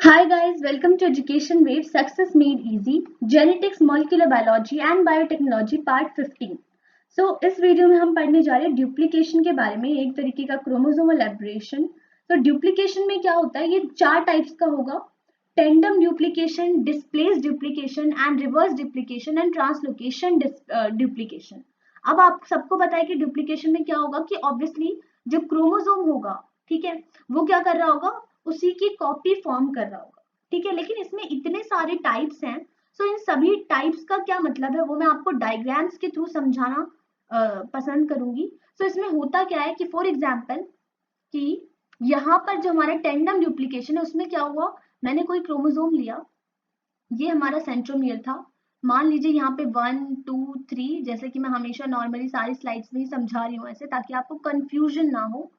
Hi guys, welcome to Education Wave Success Made Easy, Genetics, Molecular Biology and Biotechnology Part 15. इस video में हम पढ़ने जा रहे हैं डुप्लीकेशन के बारे में, एक तरीके का क्रोमोसोमल एब्रेशन। तो डुप्लीकेशन में क्या होता है, ये चार टाइप्स का होगा: tandem duplication, displace duplication and reverse duplication and translocation duplication. अब आप सबको पता है कि डुप्लीकेशन में क्या होगा कि ऑब्वियसली जो क्रोमोसोम होगा, ठीक है, वो क्या कर रहा होगा, उसी की कॉपी फॉर्म कर रहा होगा, ठीक है। लेकिन इसमें इतने सारे टाइप्स हैं, सो इन सभी टाइप्स का क्या मतलब है वो मैं आपको डायग्राम्स के थ्रू समझाना पसंद करूंगी। सो इसमें होता क्या है कि फॉर एग्जांपल कि यहाँ पर जो हमारा टेंडम डुप्लीकेशन है उसमें क्या हुआ, मैंने कोई क्रोमोसोम लिया, ये हमारा सेंट्रोमियर था, मान लीजिए यहाँ पे 1 2 3, जैसे कि मैं हमेशा नॉर्मली सारी स्लाइड्स में ही समझा रही हूँ ऐसे ताकि आपको कंफ्यूजन ना हो,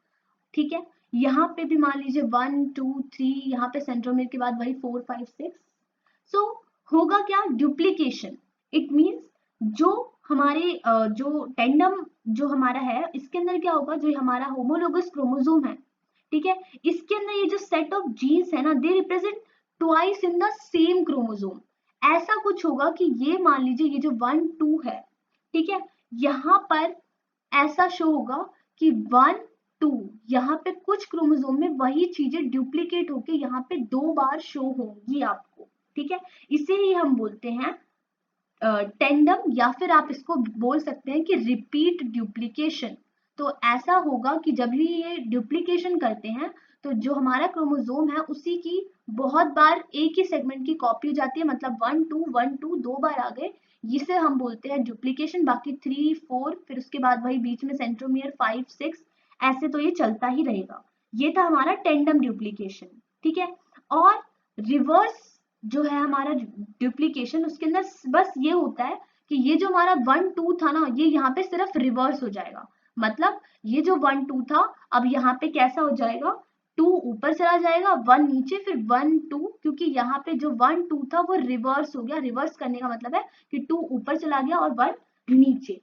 ठीक है। यहाँ पे भी मान लीजिए 1 2 3, यहाँ पे सेंट्रोमियर के बाद वही 4 5 6। सो होगा क्या, डुप्लीकेशन। इट मींस जो हमारे जो टेंडम जो हमारा है इसके अंदर क्या होगा, जो हमारा होमोलोगस क्रोमोसोम है, ठीक है, इसके अंदर ये जो सेट ऑफ जीन्स है ना, they represent twice in the same chromosome. ऐसा कुछ होगा कि ये मान लीजिए ये जो 1 2 है, ठीक है, यहाँ पर ऐसा शो होगा कि 1 2, यहाँ पे कुछ क्रोमोसोम में वही चीजें डुप्लीकेट होके यहाँ पे 2 बार शो होंगी आपको, ठीक है। इसे ही हम बोलते हैं टेंडम, या फिर आप इसको बोल सकते हैं कि रिपीट डुप्लीकेशन। तो ऐसा होगा कि जब भी ये डुप्लीकेशन करते हैं तो जो हमारा क्रोमोसोम है उसी की बहुत बार एक ही सेगमेंट की कॉपी हो जाती है, मतलब 1 2 1 2 2 बार आ गए, जिसे हम बोलते हैं डुप्लीकेशन। बाकी 3 4, फिर उसके बाद वही बीच में सेंट्रोमियर 5 6, ऐसे तो ये चलता ही रहेगा। ये था हमारा टेंडम डुप्लीकेशन, ठीक है। और रिवर्स जो है हमारा डुप्लीकेशन, उसके अंदर बस ये होता है कि ये जो हमारा 1 2 था ना, ये यहाँ पे सिर्फ रिवर्स हो जाएगा। मतलब ये जो 1 2 था अब यहाँ पे कैसा हो जाएगा, 2 ऊपर चला जाएगा, 1 नीचे, फिर 1 2, क्योंकि यहाँ पे जो 1 2 था वो रिवर्स हो गया। रिवर्स करने का मतलब है कि 2 ऊपर चला गया और 1 नीचे,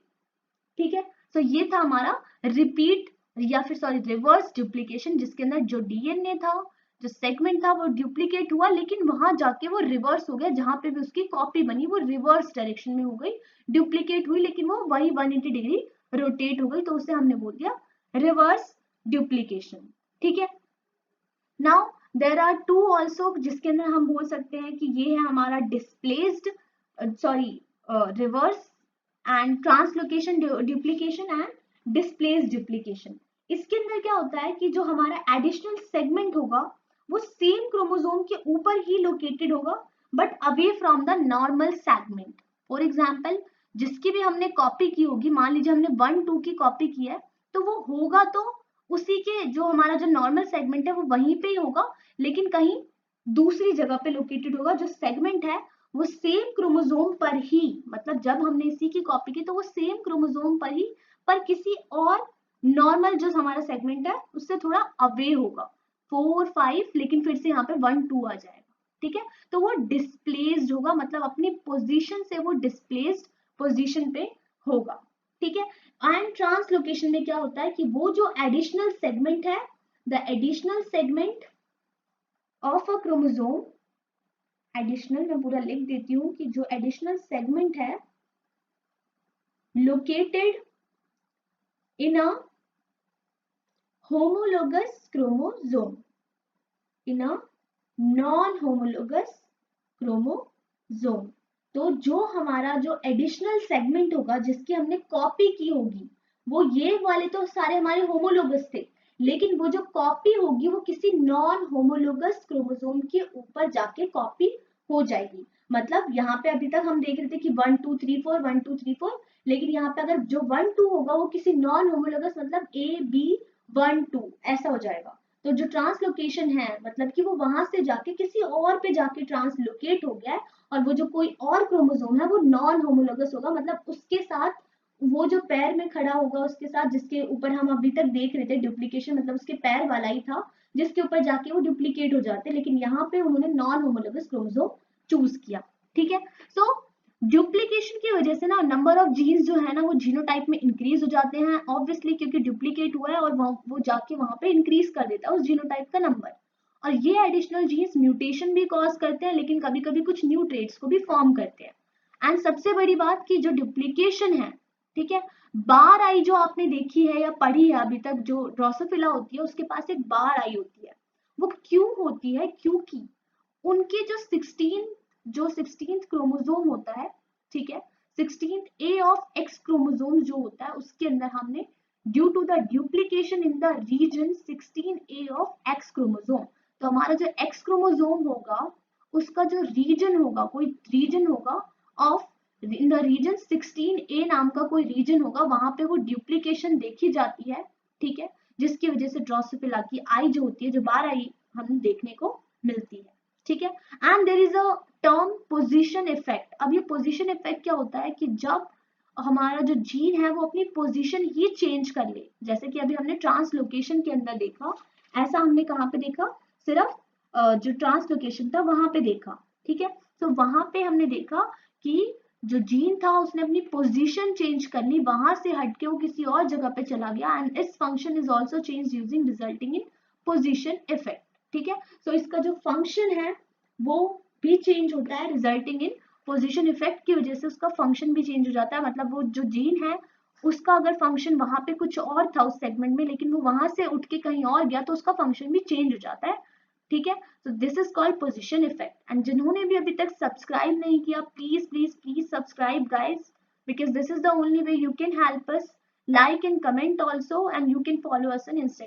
ठीक है। तो ये था हमारा रिपीट या फिर सॉरी रिवर्स डुप्लीकेशन, जिसके अंदर जो डीएनए था, जो सेगमेंट था वो डुप्लीकेट हुआ, लेकिन वहां जाके वो रिवर्स हो गया, जहां पे भी उसकी कॉपी बनी वो रिवर्स डायरेक्शन में हो गई, डुप्लीकेट हुई लेकिन वो वही 180 डिग्री रोटेट हो गई, तो उसे हमने बोल दिया रिवर्स डुप्लीकेशन, ठीक है। Now there are two also, जिसके अंदर हम बोल सकते हैं कि ये है हमारा displaced sorry reverse and translocation duplication and displaced duplication. इसके अंदर क्या होता है कि जो हमारा एडिशनल सेगमेंट होगा वो सेम क्रोमोसोम के ऊपर ही लोकेटेड होगा but away from the normal segment. For example जिसकी भी हमने कॉपी की होगी, मान लीजिए हमने 1 2 की कॉपी की है, तो वो होगा तो उसी के जो हमारा जो नॉर्मल सेगमेंट है वो वहीं पे ही होगा, लेकिन कहीं दूसरी जगह पे लोकेटेड होगा। जो सेगमेंट है वो सेम क्रोमोसोम पर ही, मतलब जब हमने इसी की कॉपी की तो वो सेम क्रोमोसोम पर ही, पर किसी और नॉर्मल जो हमारा सेगमेंट है उससे थोड़ा अवे होगा, 4 5, लेकिन फिर से यहाँ पे 1 2 आ जाएगा, ठीक है। तो वो डिस्प्लेस्ड होगा, मतलब अपनी पोजीशन से वो डिस्प्लेस्ड पोजीशन पे होगा, ठीक है। एंड ट्रांसलोकेशन में क्या होता है कि वो जो एडिशनल सेगमेंट है, the additional segment of a chromosome, additional मैं पूरा लिख देती हूँ कि जो एडिशनल सेगमेंट है located in a homologous chromosome, in a non homologous chromosome। तो जो हमारा जो एडिशनल सेगमेंट होगा जिसकी हमने कॉपी की होगी, वो ये वाले तो सारे हमारे होमोलोगस थे, लेकिन वो जो कॉपी होगी वो किसी नॉन होमोलोगस क्रोमोसोम के ऊपर जाके कॉपी हो जाएगी। मतलब यहाँ पे अभी तक हम देख रहे थे कि 1 2 3 4 1 2 3 4, लेकिन यहाँ पे अगर जो 1 2 होगा वो किसी नॉन होमोलोगस, मतलब ए बी 1 2 ऐसा हो जाएगा। तो जो ट्रांसलोकेशन है मतलब कि वो वहां से जाके किसी और पे जाके ट्रांसलोकेट हो गया है, और वो जो कोई और क्रोमोसोम है वो नॉन होमोलोगस होगा, मतलब उसके साथ वो जो पैर में खड़ा होगा उसके साथ जिसके ऊपर हम अभी तक देख रहे थे डुप्लीकेशन, मतलब उसके पैर वाला ही था जिसके ऊपर जाके वो डुप्लीकेट हो जाते, लेकिन यहाँ पे उन्होंने नॉन होमोलोगस क्रोमोसोम चूज किया, ठीक है। सो डुप्लीकेशन की वजह से ना नंबर ऑफ जीन्स जो है ना वो जीनोटाइप में इंक्रीज हो जाते हैं, ऑब्वियसली क्योंकि डुप्लीकेट हुआ है और वो जाके वहां पे इंक्रीज कर देता है उस जीनोटाइप का नंबर। और ये एडिशनल जीन्स म्यूटेशन भी कॉज करते हैं, लेकिन कभी कभी कुछ न्यू ट्रेट्स को भी फॉर्म करते हैं। एंड सबसे बड़ी बात कि जो डुप्लीकेशन है, ठीक है, बार आई जो आपने देखी है या पढ़ी है अभी तक, जो ड्रोसोफिला होती है उसके पास एक बार आई होती है। वो क्यों होती है? क्योंकि उनके जो 16th क्रोमोसोम होता है, ठीक है, 16th A of X chromosome जो होता है उसके अंदर हमने due to the duplication in the region 16A of X chromosome, तो हमारा जो एक्स क्रोमोसोम होगा उसका जो रीजन होगा, कोई रीजन होगा of in the region 16A नाम का कोई रीजन होगा, वहां पे वो ड्यूप्लीकेशन देखी जाती है, ठीक है, जिसकी वजह से ड्रोसोफिला की आई जो होती है, जो बार आई हमें देखने को मिलती है, ठीक है। And there is a term position effect. अब ये पोजीशन इफेक्ट क्या होता है कि जब हमारा जो जीन है वो अपनी पोजीशन ही चेंज कर ले, जैसे कि अभी हमने ट्रांसलोकेशन के अंदर देखा, ऐसा हमने कहाँ पे देखा? सिर्फ जो ट्रांसलोकेशन था वहां पे देखा, ठीक है। तो वहां पे हमने देखा कि जो जीन था उसने अपनी पोजीशन चेंज कर ली, वहां से हटके वो किसी और जगह पे चला गया, एंड इस function is also change using resulting in position effect, ठीक है। तो इसका जो फंक्शन है वो भी चेंज होता है रिजल्टिंग इन पोजीशन इफेक्ट की वजह से उसका फंक्शन भी चेंज हो जाता है। मतलब वो जो जीन है उसका अगर फंक्शन वहां पे कुछ और था उस सेगमेंट में, लेकिन वो वहां से उठ के कहीं और गया तो उसका फंक्शन भी चेंज हो जाता है, ठीक है। तो this is called position effect. And जिन्होंने भी अभी तक सब्सक्राइब नहीं किया, please please please subscribe guys, because this is the only way you can help us. Like and comment also, and you can follow us on Instagram.